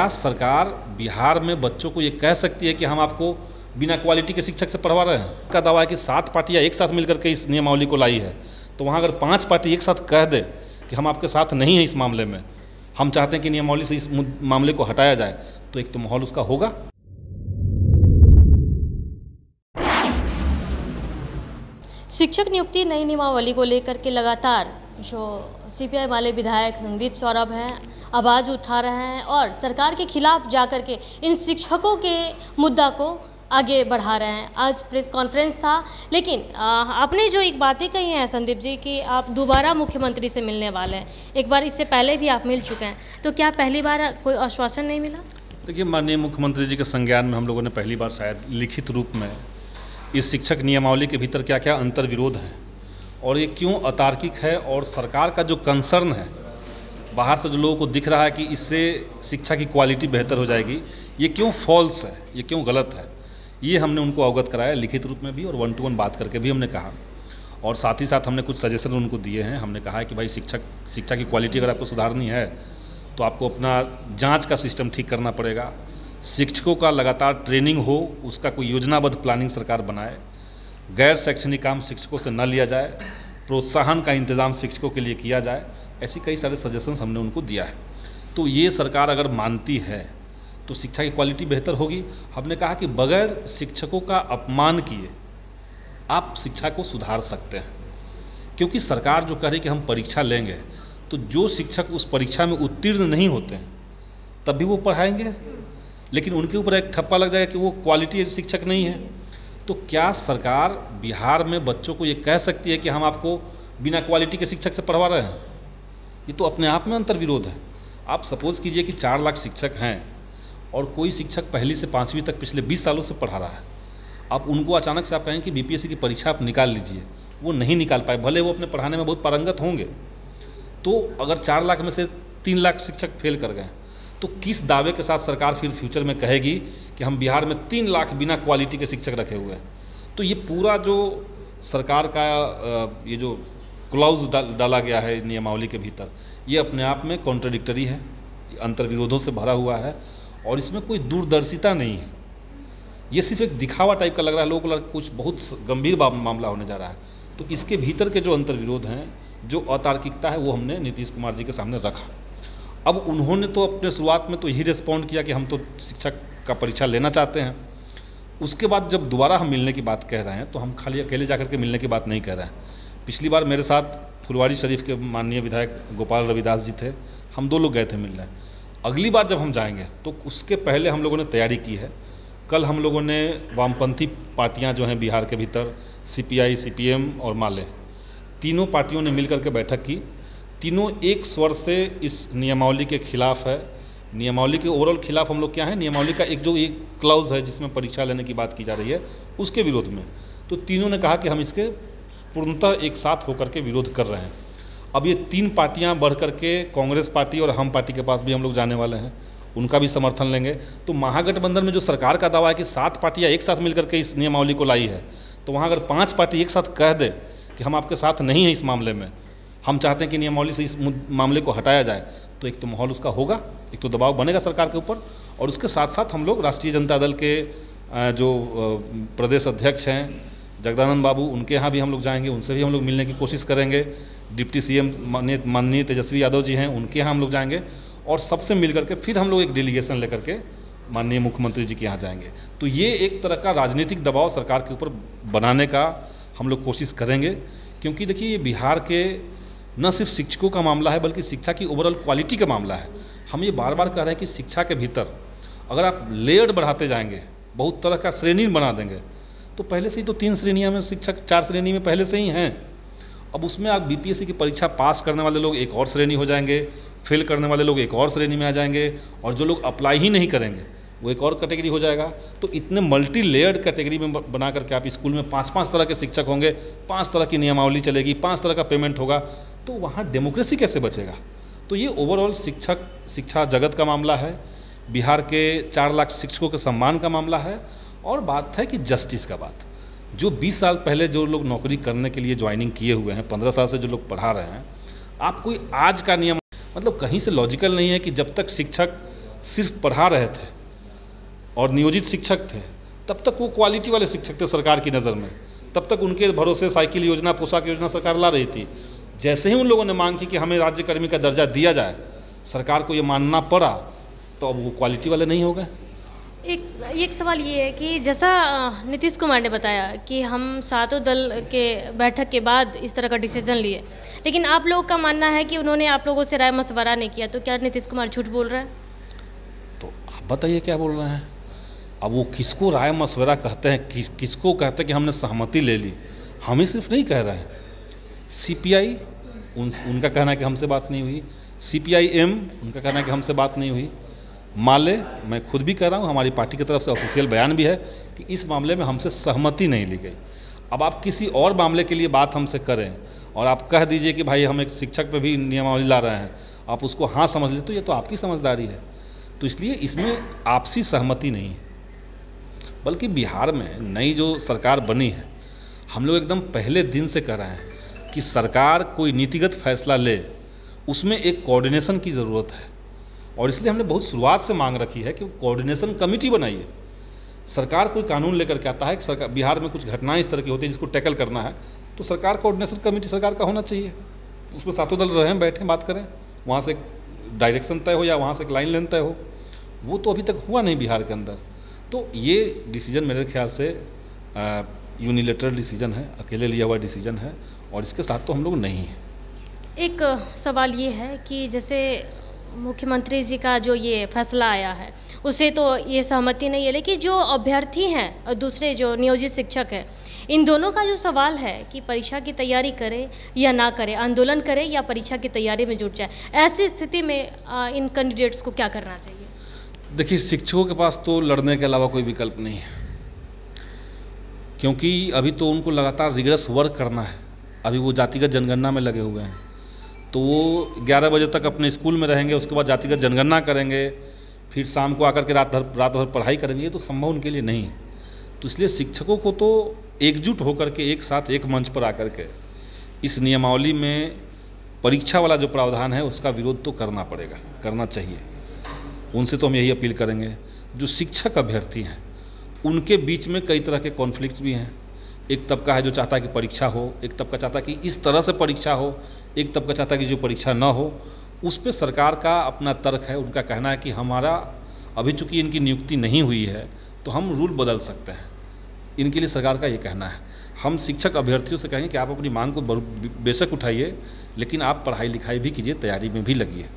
क्या सरकार बिहार में बच्चों को ये कह सकती है कि हम आपको बिना क्वालिटी के शिक्षक से पढ़वा रहे हैं? का दावा है कि 7 पार्टियां एक साथ मिलकर के इस नियमावली को लाई है, तो वहाँ अगर 5 पार्टी एक साथ कह दे कि हम आपके साथ नहीं हैं इस मामले में, हम चाहते हैं कि नियमावली से इस मामले को हटाया जाए, तो एक तो माहौल उसका होगा। शिक्षक नियुक्ति नई नियमावली को लेकर के लगातार जो सीपीआई वाले विधायक संदीप सौरभ हैं आवाज़ उठा रहे हैं और सरकार के खिलाफ जाकर के इन शिक्षकों के मुद्दा को आगे बढ़ा रहे हैं। आज प्रेस कॉन्फ्रेंस था, लेकिन आपने जो एक बातें कही हैं संदीप जी कि आप दोबारा मुख्यमंत्री से मिलने वाले हैं, एक बार इससे पहले भी आप मिल चुके हैं, तो क्या पहली बार कोई आश्वासन नहीं मिला? देखिए, माननीय मुख्यमंत्री जी के संज्ञान में हम लोगों ने पहली बार शायद लिखित रूप में इस शिक्षक नियमावली के भीतर क्या क्या अंतर विरोध हैं और ये क्यों अतार्किक है, और सरकार का जो कंसर्न है बाहर से जो लोगों को दिख रहा है कि इससे शिक्षा की क्वालिटी बेहतर हो जाएगी, ये क्यों फॉल्स है, ये क्यों गलत है, ये हमने उनको अवगत कराया लिखित रूप में भी और 1 to 1 बात करके भी हमने कहा। और साथ ही साथ हमने कुछ सजेशन उनको दिए हैं। हमने कहा है कि भाई शिक्षा की क्वालिटी अगर आपको सुधारनी है तो आपको अपना जाँच का सिस्टम ठीक करना पड़ेगा, शिक्षकों का लगातार ट्रेनिंग हो, उसका कोई योजनाबद्ध प्लानिंग सरकार बनाए, गैर शैक्षणिक काम शिक्षकों से न लिया जाए, प्रोत्साहन का इंतज़ाम शिक्षकों के लिए किया जाए, ऐसी कई सारे सजेशंस हमने उनको दिया है। तो ये सरकार अगर मानती है तो शिक्षा की क्वालिटी बेहतर होगी। हमने कहा कि बगैर शिक्षकों का अपमान किए आप शिक्षा को सुधार सकते हैं, क्योंकि सरकार जो कह रही कि हम परीक्षा लेंगे, तो जो शिक्षक उस परीक्षा में उत्तीर्ण नहीं होते हैं तब भी वो पढ़ाएंगे, लेकिन उनके ऊपर एक ठप्पा लग जाएगा कि वो क्वालिटी शिक्षक नहीं है। तो क्या सरकार बिहार में बच्चों को ये कह सकती है कि हम आपको बिना क्वालिटी के शिक्षक से पढ़वा रहे हैं? ये तो अपने आप में अंतर विरोध है। आप सपोज़ कीजिए कि 4 लाख शिक्षक हैं और कोई शिक्षक पहली से 5वीं तक पिछले 20 सालों से पढ़ा रहा है। आप उनको अचानक से आप कहें कि बीपीएससी की परीक्षा आप निकाल लीजिए, वो नहीं निकाल पाए, भले वो अपने पढ़ाने में बहुत पारंगत होंगे। तो अगर 4 लाख में से 3 लाख शिक्षक फेल कर गए, तो किस दावे के साथ सरकार फिर फ्यूचर में कहेगी कि हम बिहार में 3 लाख बिना क्वालिटी के शिक्षक रखे हुए हैं? तो ये पूरा जो सरकार का ये जो क्लॉज डाला गया है नियमावली के भीतर, ये अपने आप में कॉन्ट्रडिक्टरी है, अंतर विरोधों से भरा हुआ है और इसमें कोई दूरदर्शिता नहीं है। ये सिर्फ एक दिखावा टाइप का लग रहा है, लोगों को कुछ बहुत गंभीर मामला होने जा रहा है। तो इसके भीतर के जो अंतर विरोध हैं, जो अतार्किकता है, वो हमने नीतीश कुमार जी के सामने रखा। अब उन्होंने तो अपने शुरुआत में तो यही रिस्पॉन्ड किया कि हम तो शिक्षक का परीक्षा लेना चाहते हैं। उसके बाद जब दोबारा हम मिलने की बात कह रहे हैं तो हम खाली अकेले जाकर के मिलने की बात नहीं कह रहे हैं। पिछली बार मेरे साथ फुलवारी शरीफ के माननीय विधायक गोपाल रविदास जी थे, हम 2 लोग गए थे मिलने। अगली बार जब हम जाएंगे तो उसके पहले हम लोगों ने तैयारी की है। कल हम लोगों ने वामपंथी पार्टियां जो हैं बिहार के भीतर, सीपीआई, सीपीएम और माले, तीनों पार्टियों ने मिलकर के बैठक की। तीनों एक स्वर से इस नियमावली के खिलाफ है। नियमावली के ओवरऑल खिलाफ हम लोग क्या है, नियमावली का एक जो एक क्लाउज है जिसमें परीक्षा लेने की बात की जा रही है, उसके विरोध में। तो तीनों ने कहा कि हम इसके पूर्णतः एक साथ होकर के विरोध कर रहे हैं। अब ये 3 पार्टियां बढ़ करके कांग्रेस पार्टी और हम पार्टी के पास भी हम लोग जाने वाले हैं, उनका भी समर्थन लेंगे। तो महागठबंधन में जो सरकार का दावा है कि 7 पार्टियां एक साथ मिलकर के इस नियमावली को लाई है, तो वहाँ अगर 5 पार्टी एक साथ कह दे कि हम आपके साथ नहीं हैं इस मामले में, हम चाहते हैं कि नियमावली से इस मामले को हटाया जाए, तो एक तो माहौल उसका होगा, एक तो दबाव बनेगा सरकार के ऊपर। और उसके साथ साथ हम लोग राष्ट्रीय जनता दल के जो प्रदेश अध्यक्ष हैं जगदानंद बाबू, उनके यहाँ भी हम लोग जाएंगे, उनसे भी हम लोग मिलने की कोशिश करेंगे। डिप्टी सीएम माननीय तेजस्वी यादव जी हैं, उनके यहाँ हम लोग जाएंगे और सबसे मिल करके फिर हम लोग एक डेलीगेशन लेकर के माननीय मुख्यमंत्री जी के यहाँ जाएंगे। तो ये एक तरह का राजनीतिक दबाव सरकार के ऊपर बनाने का हम लोग कोशिश करेंगे, क्योंकि देखिए ये बिहार के न सिर्फ शिक्षकों का मामला है बल्कि शिक्षा की ओवरऑल क्वालिटी का मामला है। हम ये बार बार कह रहे हैं कि शिक्षा के भीतर अगर आप लेयर बढ़ाते जाएंगे, बहुत तरह का श्रेणी बना देंगे, तो पहले से ही तो 3 श्रेणियाँ में शिक्षक 4 श्रेणी में पहले से ही हैं। अब उसमें आप बीपीएससी की परीक्षा पास करने वाले लोग एक और श्रेणी हो जाएंगे, फेल करने वाले लोग एक और श्रेणी में आ जाएंगे, और जो लोग अप्लाई ही नहीं करेंगे वो एक और कैटेगरी हो जाएगा। तो इतने मल्टी लेयर्ड कैटेगरी में बना करके आप स्कूल में 5-5 तरह के शिक्षक होंगे, 5 तरह की नियमावली चलेगी, 5 तरह का पेमेंट होगा, तो वहाँ डेमोक्रेसी कैसे बचेगा? तो ये ओवरऑल शिक्षा जगत का मामला है, बिहार के 4 लाख शिक्षकों के सम्मान का मामला है, और बात है कि जस्टिस का बात। जो 20 साल पहले जो लोग नौकरी करने के लिए ज्वाइनिंग किए हुए हैं, 15 साल से जो लोग पढ़ा रहे हैं, आप कोई आज का नियम मतलब कहीं से लॉजिकल नहीं है कि जब तक शिक्षक सिर्फ पढ़ा रहे थे और नियोजित शिक्षक थे, तब तक वो क्वालिटी वाले शिक्षक थे सरकार की नज़र में। तब तक उनके भरोसे साइकिल योजना, पोशाक योजना सरकार ला रही थी। जैसे ही उन लोगों ने मांग की कि हमें राज्यकर्मी का दर्जा दिया जाए, सरकार को ये मानना पड़ा, तो अब वो क्वालिटी वाले नहीं हो गए। एक सवाल ये है कि जैसा नीतीश कुमार ने बताया कि हम सातों दल के बैठक के बाद इस तरह का डिसीजन लिए, लेकिन आप लोगों का मानना है कि उन्होंने आप लोगों से राय मशवरा नहीं किया, तो क्या नीतीश कुमार झूठ बोल रहे हैं? तो आप बताइए क्या बोल रहे हैं। अब वो किसको राय मशवरा कहते हैं, किसको कहते हैं कि हमने सहमति ले ली? हम ही सिर्फ नहीं कह रहे हैं, CPI उनका कहना है कि हमसे बात नहीं हुई, CPIM उनका कहना है कि हमसे बात नहीं हुई, माले मैं खुद भी कह रहा हूँ, हमारी पार्टी की तरफ से ऑफिशियल बयान भी है कि इस मामले में हमसे सहमति नहीं ली गई। अब आप किसी और मामले के लिए बात हमसे करें और आप कह दीजिए कि भाई हम एक शिक्षक पे भी नियमावली ला रहे हैं, आप उसको हाँ समझ ले, तो ये तो आपकी समझदारी है। तो इसलिए इसमें आपसी सहमति नहीं है, बल्कि बिहार में नई जो सरकार बनी है, हम लोग एकदम पहले दिन से कह रहे हैं कि सरकार कोई नीतिगत फैसला ले, उसमें एक कोऑर्डिनेशन की ज़रूरत है। और इसलिए हमने बहुत शुरुआत से मांग रखी है कि कोऑर्डिनेशन कमेटी बनाइए। सरकार कोई कानून लेकर के आता है कि सरकार बिहार में कुछ घटनाएं इस तरह की होती है जिसको टैकल करना है, तो सरकार कोऑर्डिनेशन कमेटी सरकार का होना चाहिए। उसमें सातों दल रहें, बैठें, बात करें, वहाँ से एक डायरेक्शन तय हो या वहाँ से एक लाइन लेन तय हो। वो तो अभी तक हुआ नहीं बिहार के अंदर। तो ये डिसीजन मेरे ख्याल से यूनिलेटरल डिसीजन है, अकेले लिया हुआ डिसीजन है, और इसके साथ तो हम लोग नहीं हैं। एक सवाल ये है कि जैसे मुख्यमंत्री जी का जो ये फैसला आया है, उसे तो ये सहमति नहीं है, लेकिन जो अभ्यर्थी हैं और दूसरे जो नियोजित शिक्षक हैं, इन दोनों का जो सवाल है कि परीक्षा की तैयारी करे या ना करे, आंदोलन करे या परीक्षा की तैयारी में जुट जाए, ऐसी स्थिति में इन कैंडिडेट्स को क्या करना चाहिए? देखिए, शिक्षकों के पास तो लड़ने के अलावा कोई विकल्प नहीं है, क्योंकि अभी तो उनको लगातार रिगरस वर्क करना है। अभी वो जातिगत जनगणना में लगे हुए हैं, तो वो 11 बजे तक अपने स्कूल में रहेंगे, उसके बाद जातिगत जनगणना करेंगे, फिर शाम को आकर के रात भर पढ़ाई करेंगे। ये तो संभव उनके लिए नहीं है। तो इसलिए शिक्षकों को तो एकजुट होकर के एक साथ एक मंच पर आकर के इस नियमावली में परीक्षा वाला जो प्रावधान है उसका विरोध तो करना पड़ेगा, करना चाहिए। उनसे तो हम यही अपील करेंगे। जो शिक्षक अभ्यर्थी हैं उनके बीच में कई तरह के कॉन्फ्लिक्ट्स भी हैं। एक तबका है जो चाहता है कि परीक्षा हो, एक तबका चाहता है कि इस तरह से परीक्षा हो, एक तबका चाहता है कि जो परीक्षा ना हो। उस पर सरकार का अपना तर्क है। उनका कहना है कि हमारा अभी चूँकि इनकी नियुक्ति नहीं हुई है तो हम रूल बदल सकते हैं। इनके लिए सरकार का ये कहना है। हम शिक्षक अभ्यर्थियों से कहेंगे कि आप अपनी मांग को बेशक उठाइए, लेकिन आप पढ़ाई लिखाई भी कीजिए, तैयारी में भी लगिए।